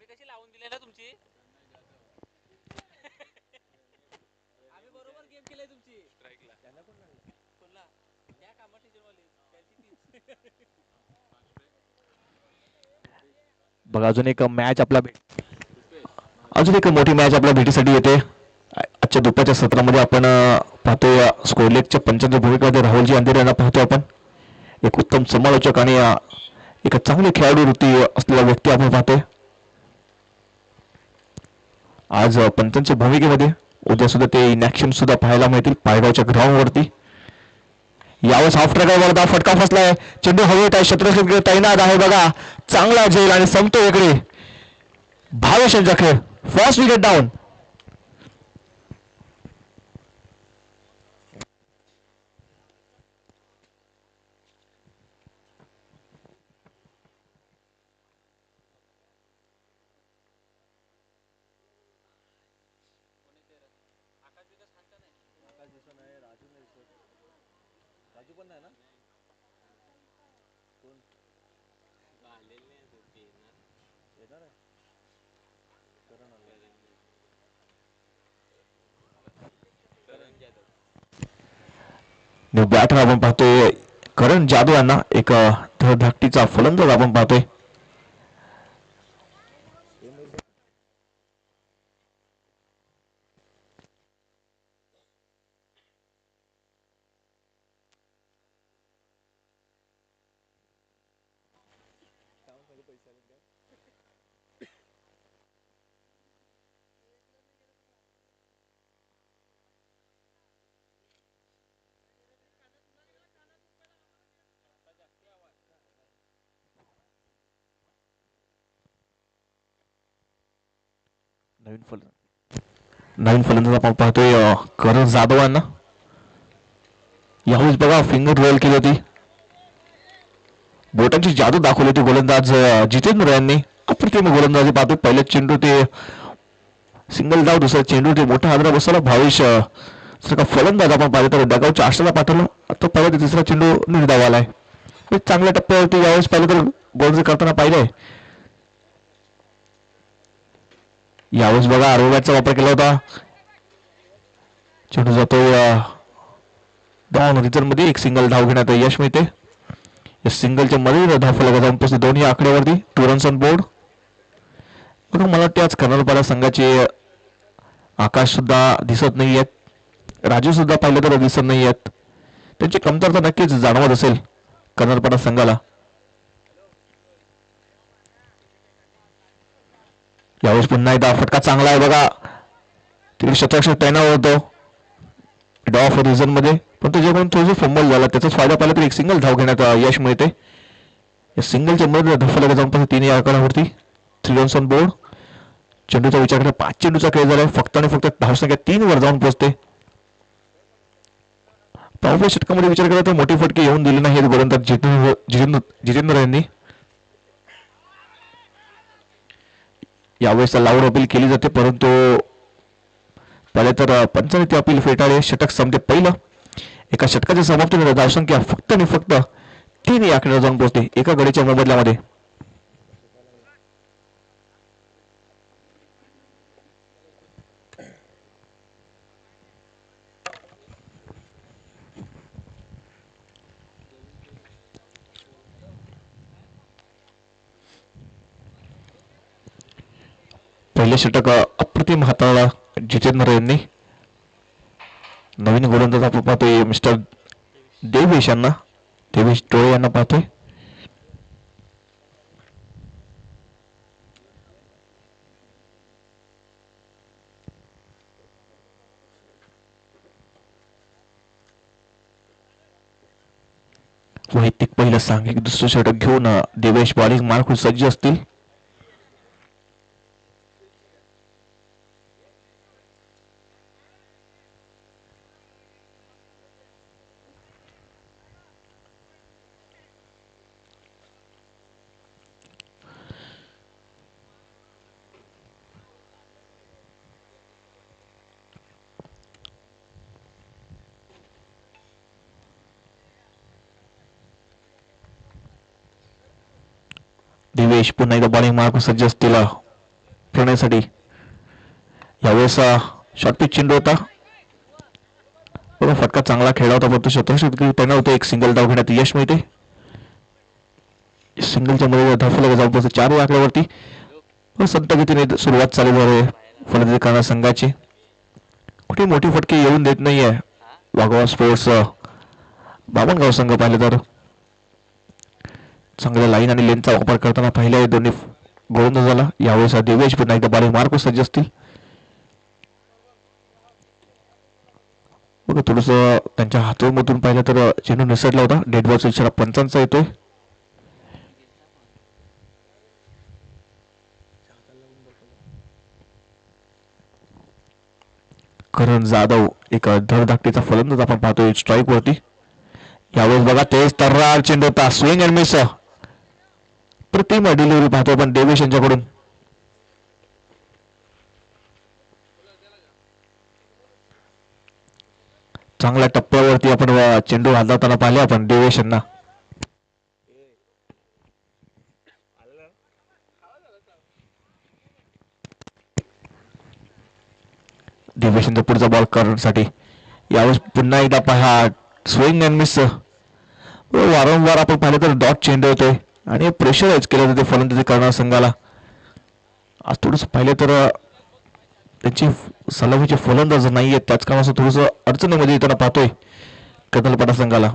कशी लावून दिली ना तुमची. आम्ही बरोबर गेम केली तुमची स्ट्राईकला. त्यांना कोण लागलं कोणला त्या कामात टीचरवाले त्यांची तीच. बघा अजून एक मॅच आपला अजून एक मोठी मॅच आपल्या भेटीसाठी येते. आजच्या दुपारच्या सत्रामध्ये आपण पाहतोय स्कोरलेगच्या पंचांच्या भूमिकेमध्ये राहुलजी अंधेरे यांना पाहतो आपण. एक उत्तम समालोचक आणि एक चांगली खेळाडू वृत्ती असलेला व्यक्ती आपण पाहतोय. आज पंचांच्या भूमिकेमध्ये उद्या सुद्धा ते इन ॲक्शन सुद्धा पाहायला मिळतील पायगावच्या ग्राउंडवरती. यावेळेस हाफ ट्रॅकवर फटका फसलाय. चेंडू हवेत आहे. शत्रुघ्न तैनात आहे. बघा चांगला झेल आणि संपतो इकडे भावेश यांचा खेळ. First wicket down. Akash Vikas खानचा नाही. आकाश दिसत नाही. राजू नाही दिसत. राजू पण नाही ना. कोण आलेले नाही ते येणार. येणार आहे. करण आला. करण जाधव. बॅटर आपण पाहतोय करण जाधव यांना. एक धाकटीचा फलंदाज आपण पाहतोय. पैसे आले काय. नवीन फलंदाज आपण पाहतोय करण जाधव यांना. यावेळेस बघा फिंगर रोल केली होती. बोटांची जादू दाखवली होती गोलंदाज जितेंद्र यांनी. अप्रतिम गोलंदाजी पाहतोय. पहिल्या चेंडू ते सिंगल धाव. दुसरा चेंडू ते मोठा हादरा बसवला. भावेश का फलंदाज आपण पाहिजे तर डगावच्या आशेला पाठवलं. आता पहिला ते तिसरा चेंडू निर्धाव आलाय. चांगल्या टप्प्यावरती यावेळेस पाहिलं तर गोलंदाजी करताना पाहिलंय. यावेळेस बघा आरोग्याचा वापर केला होता. चेंडू जातोय डाऊन रिझल्ट मध्ये. एक सिंगल धाव घेण्यात यश मिळते. या सिंगलच्या मध्ये धाव फलक जाऊन पोहोचते दोन्ही आकड्यावरती. 2 रन्स ऑन बोर्ड. बघा मला वाटते आज कर्नलपाडा संघाचे आकाश सुद्धा दिसत नाही आहेत. राजू सुद्धा पाहिलं तर दिसत नाही आहेत. त्यांची कमतरता नक्कीच जाणवत असेल कर्नलपाडा संघाला. यावेळेस पुन्हा एकदा फटका चांगला आहे बघा. तिकडे शतरक्षक तैनात होतो ऑफ रिझन मध्ये. पण त्याच्याकडून तो जो फंबल झाला त्याचाच फायदा पाहिला तर एक सिंगल धाव घेण्यात यश मिळते. या सिंगलच्या मध्ये धफलक जाऊन पाहिजे 3 आकड्यावरती. 3 रन्स ऑन बोर्ड. चेंडूचा विचार केला 5 चेंडूचा खेळ झाला. फक्त आणि फक्त धावसंख्या 3 वर जाऊन पोहोचते. पहिल्या षटकामध्ये विचार केला तर मोठी फटके येऊन दिले नाही गोलंदाज जितेंद्र यांनी. यावेळेस लाऊड अपील केली जाते परंतु पहिले तर पंचाने ती अपील फेटाळले. षटक संपते पहिलं. एका षटकाच्या समाप्तीनंतर धावसंख्या फक्त आणि फक्त 3 या आकड्यावर जाऊन पोहोचते एका गडीच्या मोबदल्यामध्ये. पहिले षटक अप्रतिम हाताळला जितेंद्र यांनी. नवीन गोलंदाज आपण पाहतोय मिस्टर देवेश यांना. देवेश टोळे यांना पाहतोय. वैयक्तिक पहिलं सांघिक दुसरं षटक घेऊन देवेश बॉलिंग मार्क सज्ज असतील. दिवेश पुन्हा एकदा बॉलिंग मार्क सज्ज असतील. करण्यासाठी. यावेळेस शॉर्ट पिच चेंडू होता. बघा फटका चांगला खेळला होता परंतु क्षेत्ररक्षक त्यांना होतं. एक सिंगल धाव घेण्यात यश मिळते. सिंगलच्या मध्ये धावफलक जाऊन पोहोचते 4 या आकड्यावरती. संत गतीने सुरुवात चालू झाली फलंदाजी करणाऱ्या संघाची. कुठे मोठी फटके येऊन देत नाहीये वाघोबा स्पोर्ट्स बामणगाव संघ. पाहिलं तर चांगल्या लाईन आणि लेनचा वापर करताना पाहिल्या दोन्ही गोलंदाज झाला. यावेळेस देवेश पुन्हा एकदा बारीक मार्क सज्ज असतील. बघा थोडस त्यांच्या हातोमधून पाहिलं तर चेंडू निसटला होता. डेड बॉलचा इशारा पंचांचा येतोय. करण जाधव एक धडधाकटीचा फलंदाज आपण पाहतोय स्ट्राईक वरती. यावेळेस बघा तेज तर्रार चेंडू होता. Swing and miss. Pratim delivery पाहतो आपण देवेश यांच्याकडून. चांगल्या टप्प्यावरती आपण चेंडू हाताळताना पाहिले आपण देवेश यांना. देवेश यांचा पुढचा बॉल करण्यासाठी. यावेळेस पुन्हा एकदा पहा स्विंग अँड मिस. वारंवार आपण पाहिलं तर डॉट चेंडू होतोय आणि प्रेशराईज केलं जाते फलंदाजी करणाऱ्या संघाला. आज थोडंसं पाहिलं तर त्यांची सलामीचे फलंदाज नाही आहेत. त्याच कामाचं थोडस अडचणीमध्ये येताना पाहतोय कदलपाडा संघाला.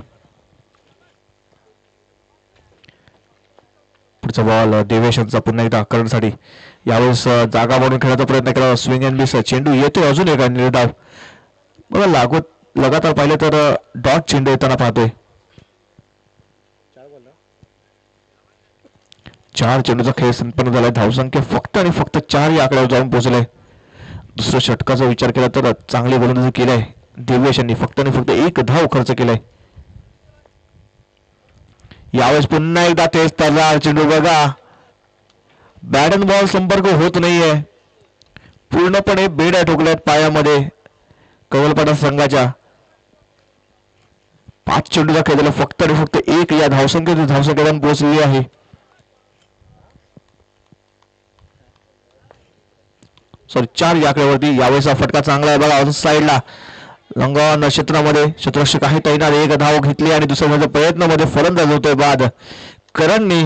पुढचा बॉल देवेश यांचा पुन्हा एकदा करण्यासाठी. यावेळेस जागा बनवून खेळायचा प्रयत्न केला. Swing and miss. चेंडू येतोय अजून एक निर्धाव. बघा लगातार पाहिलं तर डॉट चेंडू येताना पाहतोय. 4 चेंडूचा खेळ संपन्न झालाय. धावसंख्या फक्त आणि फक्त 4 या आकड्यावर जाऊन पोहोचलाय. दुसऱ्या षटकाचा विचार केला तर चांगली गोलंदाजी केलाय देवेश यांनी. फक्त आणि फक्त 1 धाव खर्च केलाय. यावेळेस पुन्हा एकदा तेच तर्रार चेंडू. बघा बॅट अँड बॉल संपर्क होत नाहीये. पूर्णपणे बेड्या ठोकल्यात पायामध्ये कवलपाडा संघाच्या. 5 चेंडूचा खेळ झाला. फक्त आणि फक्त 1 या धावसंख्येतून पोहोचलेली आहे. सॉरी 4 या आकड्यावरती. यावेळेस फटका चांगला आहे बघा साईडला लंगॉन क्षेत्रामध्ये क्षेत्ररक्षक आहे तैनात. 1 धाव घेतली आणि दुसऱ्या प्रयत्नामध्ये फलंदाज होतोय बाद. करणने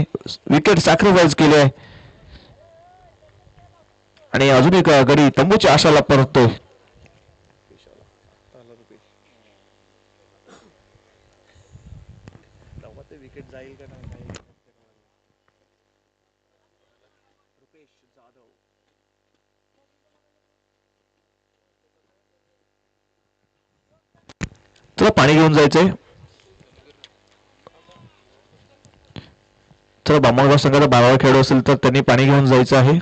विकेट सॅक्रिफाईस केली आहे आणि अजून एक गडी तंबूच्या आशाला परततोय. विकेट जाईल का नाही. रुपेश जाधव. चला पाणी घेऊन जायचंय. चला बामणगाव संघाचा 12वा खेळ असेल तर त्यांनी पाणी घेऊन जायचं आहे.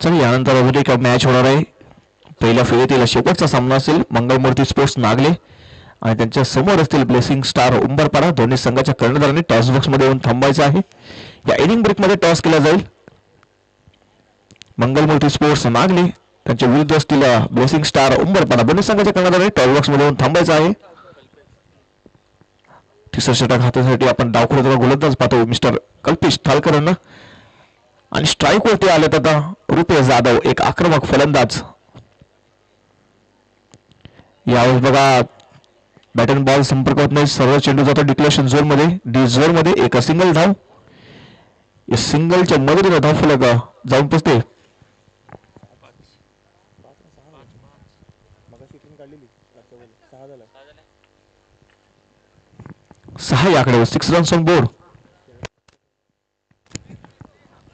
चल यानंतर अजून एक मॅच होणार आहे. पहिल्या फेरीतील शेवटचा सामना असेल मंगलमूर्ती स्पोर्ट्स नागले आणि त्यांच्या समोर असतील ब्लेसिंग स्टार उंबरपाडा. दोन्ही संघाच्या कर्णधारांनी टॉस बॉक्स मध्ये येऊन थांबायचं आहे. या इनिंग ब्रेक मध्ये टॉस केला जाईल. मंगलमूर्ती स्पोर्ट्स नागले त्यांच्या विरुद्ध असतील ब्लेसिंग स्टार उंबरपाडा. दोन्ही संघाच्या कर्णधारांनी टॉस बॉक्स मध्ये येऊन थांबायचं आहे. तिसरा षटक हातासाठी आपण डावखुरा गोलंदाज पाहतो मिस्टर कल्पेश थालकर यांना आणि स्ट्राईक वरती आलेत आता रुपेश जाधव एक आक्रमक फलंदाज. यावेळेस बघा बॅट अँड बॉल संपर्क होत नाही. सर्व चेंडू जातो डिक्लेरेशन झोन मध्ये. डी झोन मध्ये एक सिंगल धाव. या सिंगलच्या मदतीने धाव फलक जाऊन पोचते. सहा या आकड्यावर 6 रन्स ऑन बोर्ड.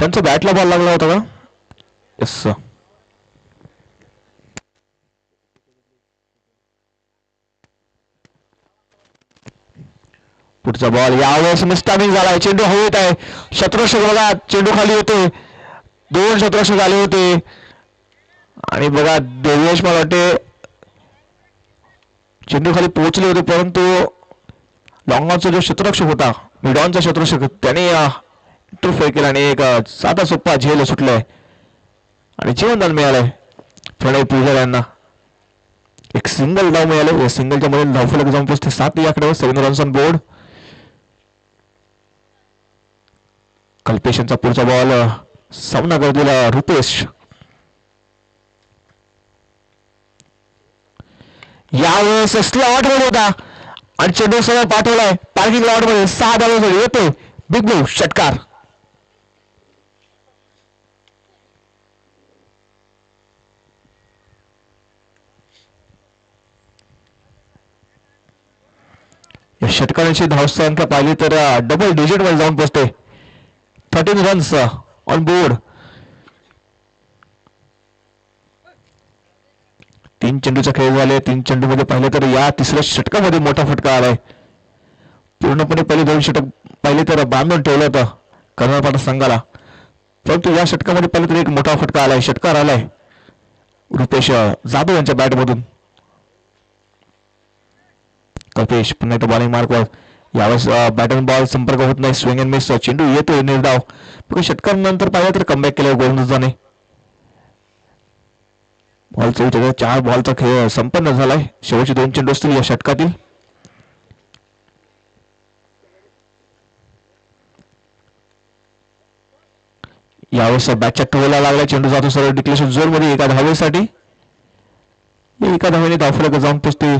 त्यांचा बॅटला बॉल लागला होता का? यस पुढचा बॉल यावेळेस मिस्टामिंग झालाय. चेंडू हवेत आहे. शतरक्षक बघा चेंडू खाली होते. 2 शतरक्षक आले होते आणि बघा देवेश मला वाटते चेंडू खाली पोहोचले होते, परंतु लॉंगॉनचा जो शतरक्षक होता मिडॉनचा शतरक्षक त्याने इंटरफेअर केला आणि एक साधा सोप्पा झेल सुटलाय आणि जीवनदान मिळालंय प्रणय पुजारी यांना. एक सिंगल धाव मिळाले. या सिंगलच्या मध्ये धावफलक जाऊन पोहोचते 7 या आकड्यावर. 7 रन्स ऑन बोर्ड. कल्पेशनचा पुढचा बॉल सामना करतेला रुपेश. यावेळेस स्लॉट मध्ये होता आणि चेंडू सरळ पाठवलाय पार्किंग लॉट मध्ये. 6 धावांसाठी येते बिग ब्लू षटकार. या षटकाराची धावसंख्या पाहिली तर डबल डिजिट मध्ये जाऊन पोहोचते. 13 रन्स ऑन बोर्ड. 3 चेंडूचा खेळ झाले. 3 चेंडू मध्ये पाहिले तर या तिसऱ्या षटकामध्ये मोठा फटका आलाय. पूर्णपणे पहिले 2 षटक पाहिले तर बांधून ठेवलं होतं कर्नाटक संघाला, परंतु या षटकामध्ये पाहिले तर एक मोठा फटका आलाय. षटकार आलाय रुपेश जाधव यांच्या बॅटमधून. कल्पेश पुन्हा एकदा बॉलिंग मार्कवर. यावेळेस बॅटन बॉल संपर्क होत नाही. Swing and miss. चेंडू येतोय निर्धाव. पण षटकानंतर पाहिलं तर कमबॅक केलं गोलंदाजाने. बॉलचा 4 बॉलचा खेळ संपन्न झालाय. शेवटचे 2 चेंडू असतील या षटकातील. यावेळेस बॅटच्या टोला लागला. चेंडू जातो सरळ डिक्लेशन झोन मध्ये एका धावेसाठी. एका धावेने धावफलक जाऊन पोचते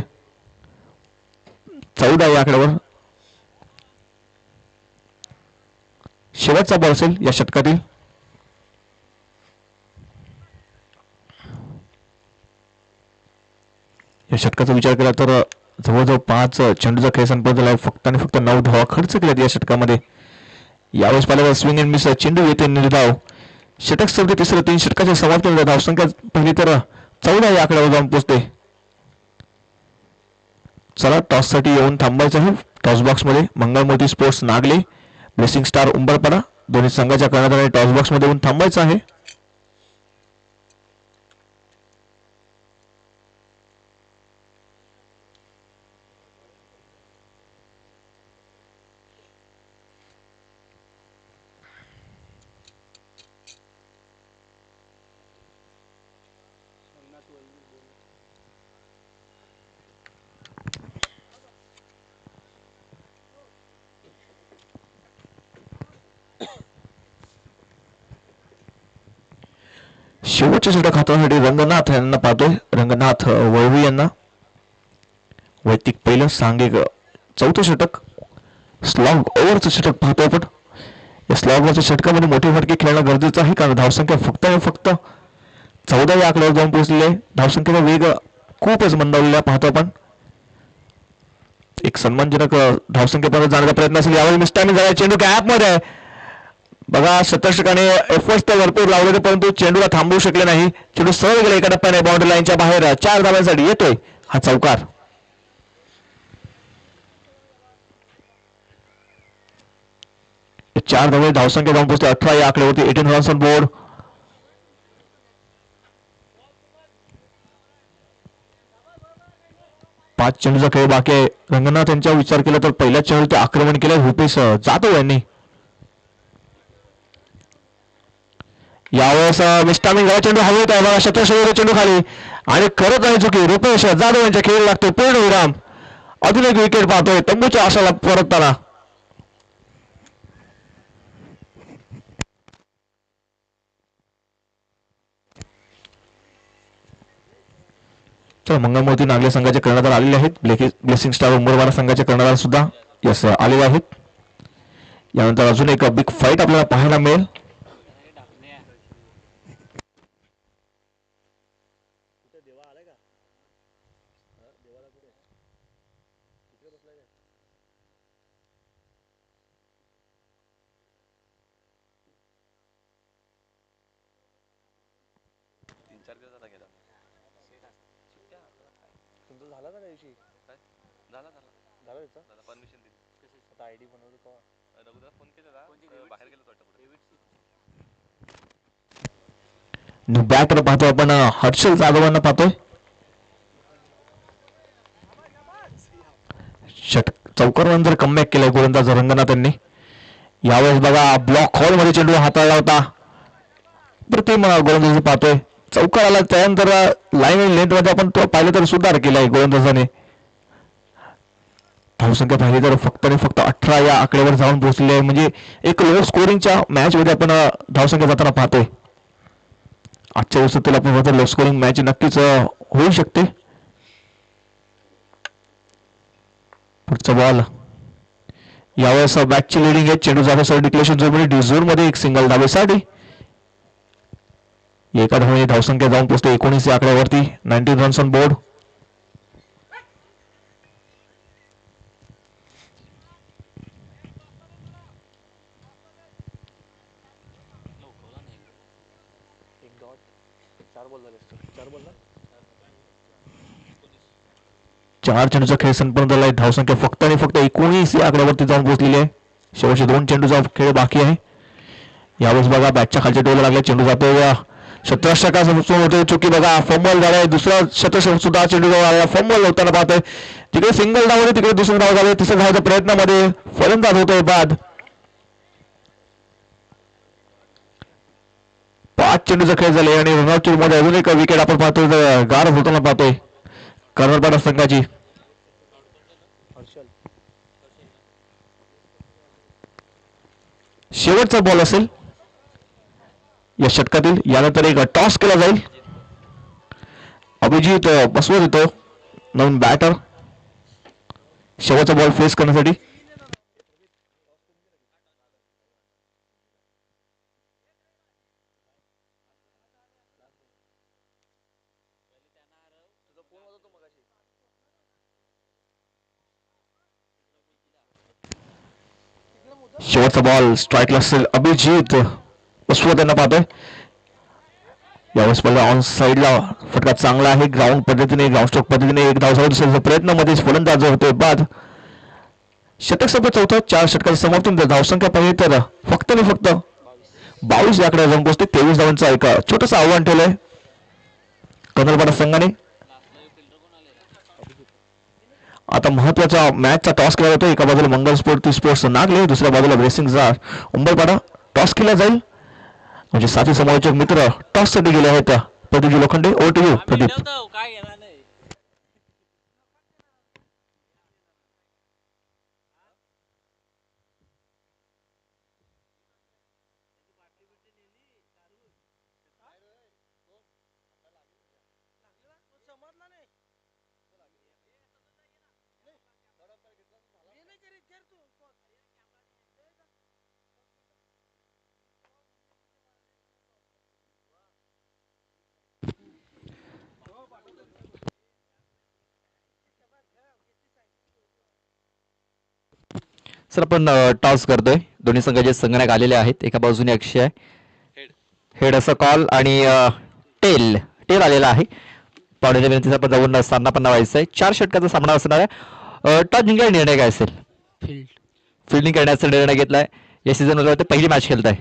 14 या आकड्यावर. शेवटचा बॉल असेल या षटकातील. या षटकाचा विचार केला तर जवळजवळ 5 चेंडूचा खेळ संपन्न झाला. फक्त आणि फक्त 9 धावा खर्च केल्यात या षटकामध्ये. यावेळेस पाहिलं स्विंग अँड मिस. चेंडू येते निर्धाव. षटक संपते तिसरं. 3 षटकाच्या समाप्तीनंतर धावसंख्या पहिली तर 14 या आकड्यावर जाऊन पोहोचते. चला टॉस साठी येऊन थांबायचं आहे. टॉस बॉक्स मध्ये Mangalmurti sports Nagle, blessing star Umbarpada दोन्ही संघाच्या कर्णधाराने टॉस बॉक्स मध्ये येऊन थांबायचं आहे. शेवटचे षटक हाताळण्यासाठी रंगनाथ यांना पाहतोय. रंगनाथ वळवी यांना. वैयक्तिक पहिलं सांघिक 4थं षटक स्लॉग ओव्हरचं षटक पाहतोय आपण. या स्लॉग ओव्हरच्या षटकामध्ये मोठे फटके खेळणं गरजेचं आहे, कारण धावसंख्या फक्त 14 या आकड्यावर जाऊन पोहोचलेली आहे. धावसंख्येचा वेग खूपच मंदावलेला पाहतो आपण. एक सन्मानजनक धावसंख्येपर्यंत जाण्याचा प्रयत्न असेल. यावेळी मिस्टामिंग झाला. चेंडू गॅप मध्ये आहे. बघा शतरक्षकाने एफर्ट्स तर भरपूर लावले, परंतु चेंडूला थांबवू शकले नाही. चेंडू सरळ गेला एका टप्प्याने बाउंड्री लाईनच्या बाहेर. 4 धावांसाठी येतोय हा चौकार. चार धावे धावसंख्या जाऊन पोहोचते 18 या आकड्यावरती. 18 रन्स ऑन बोर्ड. पाच चेंडूचा खेळ बाकी आहे. रंगनाथ यांचा विचार केला तर पहिल्या चेंडू ते आक्रमण केलं रुपेश जाधव यांनी. यावेळेस मिस्टामिंग चेंडू हवेत आहे. बघा शतरक्षक चेंडू खाली आणि करत आहे चुकी. रुपेश जाधव यांच्या खेळ लागतो पूर्ण विराम. अजून एक विकेट पाहतोय तंबूच्या आशाला परतताना. तर मंगळमूर्ती नागले संघाचे कर्णधार आलेले आहेत. ब्लेसिंग स्टार उंबरवाडा संघाचे कर्णधार सुद्धा यस आलेले आहेत. यानंतर अजून एक बिग फाईट आपल्याला पाहायला मिळेल. कुठे देवा आलाय का? देवाला कुठे तिकडे बसलाय काय? तुमचं झाला का त्या दिवशी? काय झाला त्याचा परमिशन दिली. आता आयडी बनवली का रघुदा फोन केलेला बाहेर गेलो वाटतं बॅटर पाहतो आपण हर्षल जाधवांना पाहतोय. चौकारून जर कमबॅक केलाय गोलंदाज रंगनाथ यांनी. यावेळेस बघा ब्लॉक हॉल मध्ये चेंडू हाताळला होता. प्रतिम गोलंदाज पाहतोय चौकार आला त्यानंतर लाईन आणि लेंथ मध्ये आपण तो पाहिलं तर सुधार केलाय गोलंदाजाने. धावसंख्या पाहिली तर फक्त आणि फक्त 18 या आकड्यावर जाऊन पोहोचलेले आहे. म्हणजे एक लो स्कोरिंगच्या मॅच मध्ये आपण धावसंख्या जाताना पाहतोय. आजच्या दिवसातील आपण पाहतो लो स्कोरिंग मॅच नक्कीच होऊ शकते. पुढचा बॉल यावेळेस बॅटची लिडिंग आहे. चेंडू जाण्यासाठी डिक्लेरेशन झोन मध्ये डी झोन मध्ये एक सिंगल धावेसाठी. एका धावेने धावसंख्या जाऊन पोहोचते 19 या आकड्यावरती. 19 रन्स ऑन बोर्ड. एक डॉट 4 बॉल झाले असतील 4 बॉल ना 4 चेंडूचा खेळ संपन्न झालाय. धावसंख्या फक्त आणि फक्त 19 या आकड्यावरती जाऊन पोहोचलेली आहे. शेवटचे 2 चेंडूचा खेळ बाकी आहे. यावेळेस बघा बॅटच्या खालच्या टोला लागला चेंडू जातोय. शतरक्षका होते चुकी बघा फंबल झालाय. दुसरा शतरक्षक सुद्धा चेंडू आला फंबल होताना पाहतोय. तिकडे सिंगल धाव होते तिकडे दुसरं धाव झाले. तिसऱ्या धावाच्या प्रयत्नामध्ये फलंदाज होतोय बाद. 5 चेंडूचा खेळ झाले आणि रनआउट मध्ये अजून एक विकेट आपण पाहतोय गार होताना पाहतोय कर्नाटक संघाची. हर्षल शेवटचा बॉल असेल या षटकातील. यानंतर एक टॉस केला जाईल. अभिजित बसवत येतो नवीन बॅटर शेवटचा बॉल फेस करण्यासाठी. शेवटचा बॉल स्ट्राईकला असेल. अभिजित बसवत यांना पाहतोय. यावेळेस पहिला ऑन साईडला फटका चांगला आहे. ग्राउंड पद्धतीने ग्राउंड स्ट्रोक पद्धतीने एक धाव दुसऱ्या प्रयत्नामध्ये फलंदाज होतोय बाद. षटक संपत चौथा 4 षटकाच्या समाप्ती. धावसंख्या पाहिली तर फक्त आणि फक्त 22 याकडे जाऊन पोहोचते. 23 धावांचा एक छोटंसं आव्हान ठेवलंय कर्नाटक संघाने. आता महत्वाचा मॅचचा टॉस केला जातो. एका बाजूला मंगल स्पोर्ट्स नागले दुसऱ्या बाजूला रेसिंग जार उंबरपाडा. टॉस केला जाईल म्हणजे साथी समालोचक मित्र टॉस साठी गेले आहेत. Pradeep Lokhande over to you Pradeep. काय घेणार नाही सर आपण टॉस करतोय. दोन्ही संघाचे संगणक आलेले आहेत. एका बाजूने अक्षय हेड असा कॉल आणि टेल टेल आलेला आहे. पावण्याच्या विनंतीचा आपण जाऊन सामना पण व्हायचा आहे. 4 षटकाचा सामना असणार आहे. टॉस जिंकल्याचा निर्णय काय असेल? फिल्डिंग करण्याचा निर्णय घेतलाय. या सीझन मध्ये पहिली मॅच खेळताय.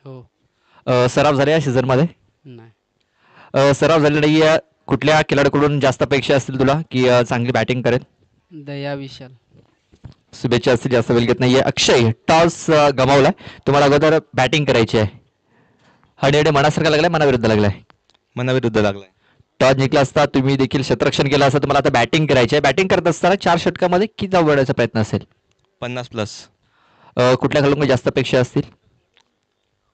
हो सराव झाले या सीझन मध्ये? नाही सराव झाले नाहीये. कुठल्या खेळाडूकडून जास्त अपेक्षा असतील तुला की चांगली बॅटिंग करेल? दया विशाल. शुभेच्छा असतील. जास्त वेळ घेत नाहीये. अक्षय टॉस गमावलाय. तुम्हाला अगोदर बॅटिंग करायची आहे. हा निर्णय मनासारखा लागलाय मनाविरुद्ध लागलाय? मनाविरुद्ध लागलाय. टॉस जिंकला असता तुम्ही देखील क्षेत्ररक्षण केलं असतं. तुम्हाला आता बॅटिंग करायची आहे. बॅटिंग करत असताना 4 षटकामध्ये किती धाव मिळवण्याचा प्रयत्न असेल? 50+. कुठल्या खेळाडूंकडून जास्त अपेक्षा असतील?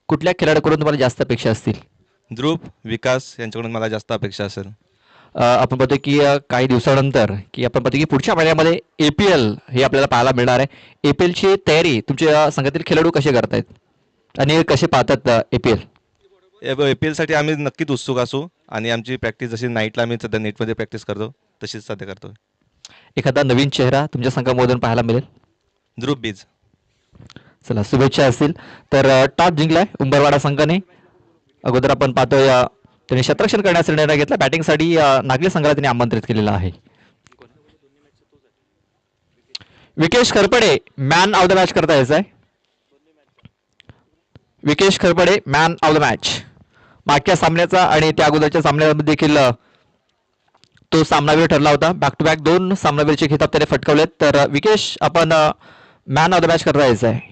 कुठल्या खेळाडूकडून तुम्हाला जास्त अपेक्षा असतील? ध्रुव विकास यांच्याकडून मला जास्त अपेक्षा असेल. आपण पाहतो की काही दिवसानंतर की आपण पाहतो की पुढच्या महिन्यामध्ये APL हे आपल्याला पाहायला मिळणार आहे. APL ची तयारी तुमच्या संघातील खेळाडू कसे करतायत आणि कसे पाहतात APL? APL साठी आम्ही नक्कीच उत्सुक असू आणि आमची प्रॅक्टिस जशी नाईटला आम्ही सध्या नेटमध्ये प्रॅक्टिस करतो तशीच सध्या करतो. एखादा नवीन चेहरा तुमच्या संघामधून पाहायला मिळेल? ध्रुव बीज. चला शुभेच्छा असतील. तर टॉस जिंकलाय उंबरवाडा संघाने. अगोदर आपण पाहतोय त्यांनी क्षेत्ररक्षण करण्याचा निर्णय घेतला. बॅटिंगसाठी नागले संघाला त्यांनी आमंत्रित केलेलं आहे. Vikesh Kharpade man of the match करता यायचा आहे. Vikesh Kharpade man of the match. मागच्या सामन्याचा आणि त्या अगोदरच्या सामन्यामध्ये देखील तो सामनावीर ठरला होता. बॅक टू बॅक 2 सामनावीरचे खिताब त्याने फटकावलेत. तर विकेश आपण मॅन ऑफ द मॅच करता यायचा आहे.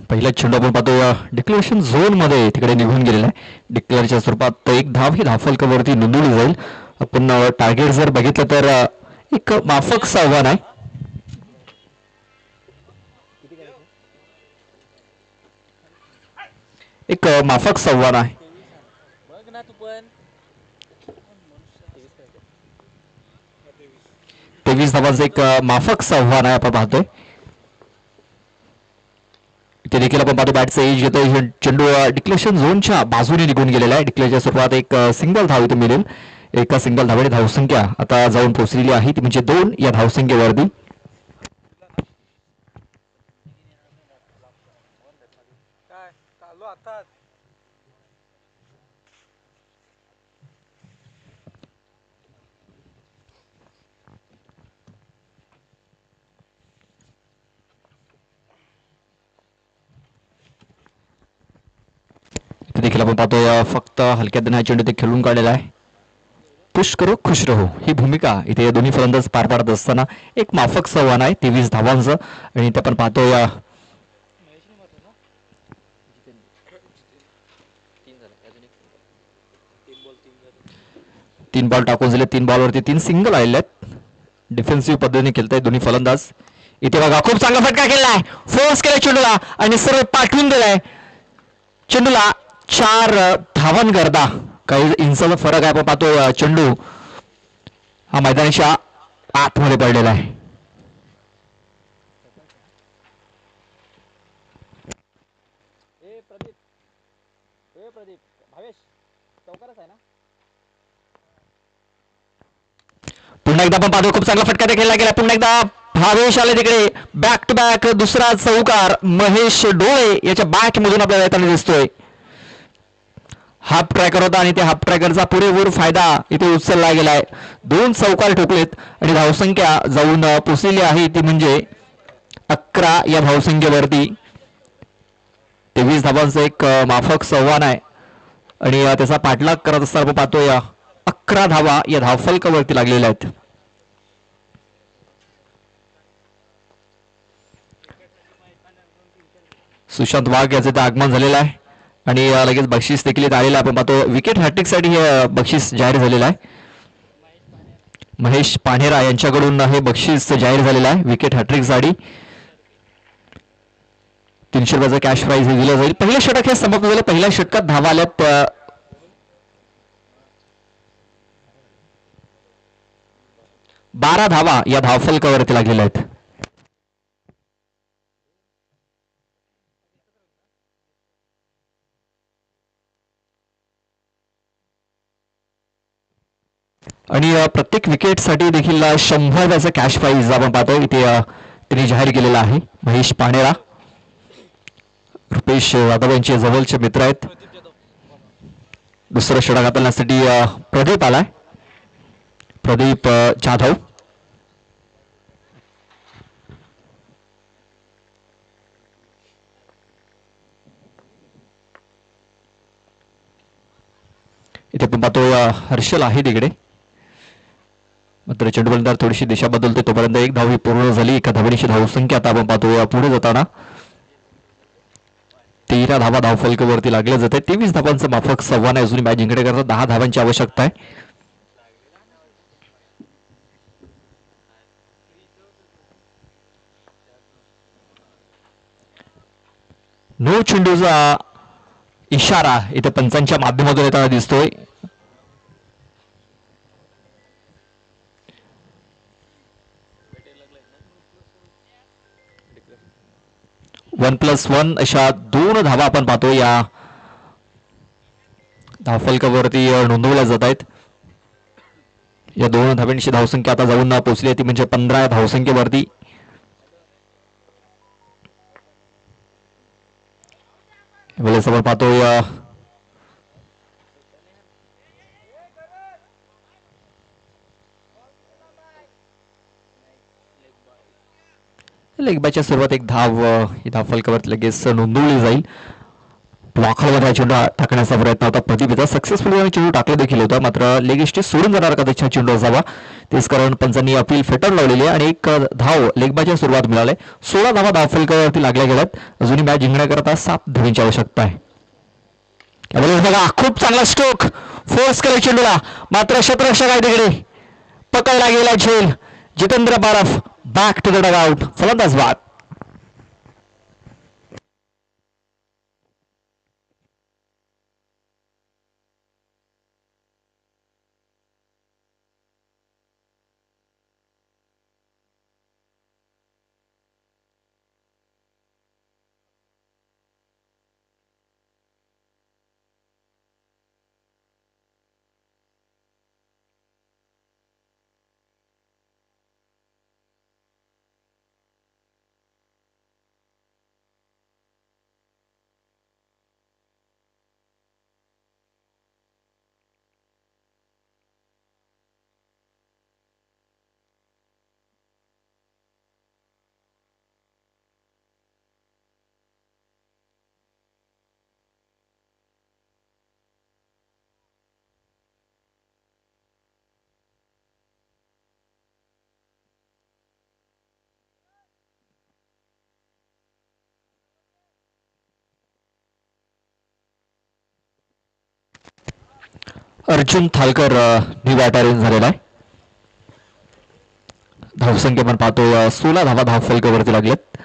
पहिला चेंडू आपण पाहतो डिक्लेरेशन झोन मध्ये तिकडे निघून गेलेला आहे. डिक्लेअरच्या स्वरूपात एक धाव ही धावफलकावरती नोंदवली जाईल. आपण टार्गेट जर बघितलं तर एक माफक आव्हान आहे. एक माफक आव्हान आहे. बघ ना तू पण 23 धावांचं एक माफक आव्हान आहे आपण पाहतोय. इथे देखील आपण पाहतो बॅटचा एज घेतोय. चेंडू डिक्लेरेशन झोनच्या बाजूने निघून गेलेला आहे. डिक्लेअरच्या स्वरूपात एक सिंगल धाव इथे मिळेल. एका सिंगल धावेने धावसंख्या आता जाऊन पोहोचलेली आहे ती म्हणजे 2 या धावसंख्येवरती. काय चालू आता इथे देखील आपण पाहतोय फक्त हलक्यात हा चेंडू ते खेळून काढलेला आहे. पुश करो खुश रहो ही भूमिका इथे दोन्ही फलंदाज पार पाडत असताना एक माफक आव्हान आहे 23 धावांचं. आणि ते आपण पाहतोय 3 बॉल टाकून झाले. 3 बॉलवरती 3 सिंगल आलेले आहेत. डिफेन्सिव्ह पद्धतीने खेळतायत दोन्ही फलंदाज. इथे बघा खूप चांगला फटका केलाय. फोर्स केलाय चेंडूला आणि सरळ पाठवून दिलाय. चेंडूला 4 धावांकरता काही इंचाचा फरक आहे. आपण पाहतो चेंडू हा मैदानाच्या आतमध्ये पडलेला आहे. पुन्हा एकदा आपण पाहतो खूप चांगला फटका ते खेळला गेला. पुन्हा एकदा भावेश आले तिकडे. बॅक टू बॅक दुसरा चौकार महेश डोळे याच्या बॅट मधून आपल्याला येताना दिसतोय. हाफ ट्रॅकर होता आणि त्या हाफ ट्रॅकरचा पुरेपूर फायदा इथे उचलला गेलाय. 2 चौकार ठोकलेत आणि धावसंख्या जाऊन पोचलेली आहे ती म्हणजे 11 या धावसंख्येवरती. 23 धावांचं एक माफक आव्हान आहे आणि त्याचा पाठलाग करत असताना आपण पाहतोय 11 धावा या धावफलकावरती लागलेल्या आहेत. सुशांत वाघ याचं ते आगमन झालेलं आहे आणि लगेच बक्षीस देखील आलेलं आहे. आपण पाहतो विकेट हॅट्रिक साठी हे बक्षीस जाहीर झालेलं आहे. महेश पाणेरा यांच्याकडून हे बक्षीस जाहीर झालेलं आहे विकेट हॅट्रिक साठी. 300 रुपयाचं कॅश प्राइज हे दिलं जाईल. पहिलं षटक हे समाप्त झालं. पहिल्या षटकात धावा आल्यात 12 धावा या धावफलकावरती लागलेल्या आहेत. आणि प्रत्येक विकेटसाठी देखील 100 रुपयाचा कॅश प्राइज आपण पाहतो इथे त्यांनी जाहीर केलेला आहे. महेश पाणेरा रुपेश जाधव यांचे जवळचे मित्र आहेत. दुसरं षटक हाताळण्यासाठी प्रदीप आलाय. प्रदीप जाधव पाहतोय हर्षल आहे तिकडे, मात्र चेंडू बंदार थोडीशी दिशा बदलते. तोपर्यंत एक धाव ही पूर्ण झाली. एका धावणीची धावसंख्या आता आपण पाहतोय पुढे जाताना 13 धावा धावफलकावरती लागल्या जाते. 23 धावांचं माफक सव्वाने अजून मॅच जिंकण्याकरता 10 धावांची आवश्यकता आहे. नो चेंडूचा इशारा इथे पंचांच्या माध्यमातून येताना दिसतोय. 1+1 अशा 2 धावा आपण पाहतो या धावफलकावरती नोंदवल्या जात आहेत. या 2 धावांची धावसंख्या आता जाऊन पोहोचली ती म्हणजे 15 धावसंख्येवरती. वेळेस आपण पाहतोय लेगबाच्या सुरुवात एक धाव ही धावफलकावर लगेच नोंदवली जाईल. ब्लॉकरमध्ये चेंडू टाकण्याचा प्रयत्न होता प्रदीपचा, सक्सेसफुली चेंडू टाकला देखील होता, मात्र लेगेस्टी सोडून जाणार कदाचित चेंडू असावा. तेच कारण पंचांनी अपील फेटाळून लावलेली आहे आणि एक धाव लेगबाच्या सुरुवात मिळाली. 16 धावा धावफलकावरती लागल्या गेल्यात. अजूनही मॅच जिंकण्याकरता 7 धावांची आवश्यकता आहे. बघा खूप चांगला स्ट्रोक फोर्स केला चेंडूला, मात्र क्षेत्ररक्षक आहे तिकडे पकडला गेला झेल. Jitendra Baraf back to the dugout. फलंदाज बाद. Arjun Thalkar new batter in झालेला आहे. धावसंख्या पण पाहतो 16 धावा धावफलकावरती लागलेत.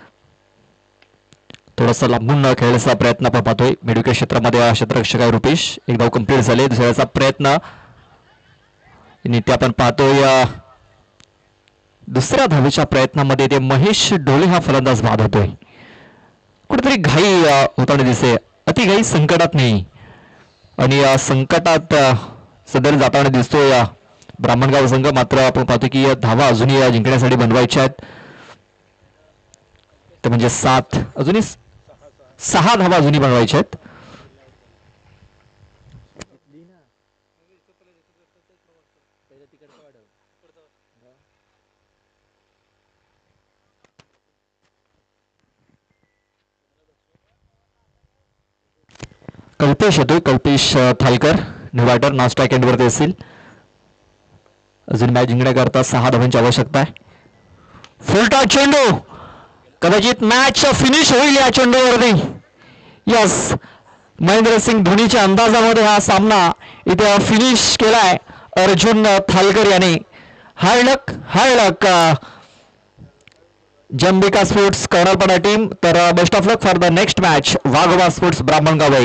थोडासा लांबून खेळण्याचा प्रयत्न आपण पाहतोय. मिडविकेट क्षेत्रामध्ये क्षेत्ररक्षक आहे रुपेश. एक धाव कंप्लीट झाले. दुसऱ्याचा प्रयत्न आपण पाहतोय. दुसऱ्या धावेच्या प्रयत्नामध्ये ते महेश डोळे हा फलंदाज बाद होतोय. कुठेतरी घाई होताना दिसते. अति घाई संकटात नाही आणि संकटात सदर जाताना दिसतोय ब्राह्मणगाव संघ. मात्र आपण पाहतो की धावा अजूनही जिंकण्यासाठी बनवायच्या आहेत. ते म्हणजे 7 अजूनही 6 धावा अजूनही बनवायच्या आहेत. कल्पेश येतोय. Kalpesh Thalkar new batter non strike एंडवरती असेल. अजून मॅच जिंकण्याकरता 6 धावांची आवश्यकता आहे. फुलटॉस चेंडू कदाचित मॅच फिनिश होईल या चेंडूवरती. यस, महेंद्रसिंग धोनीच्या अंदाजामध्ये हा सामना इथे फिनिश केलाय अर्जुन थालकर याने. हाय लक जंबिका स्पोर्ट्स कर्नलपाडा टीम. तर best of luck for the next match Waghoba sports Brahmangaon.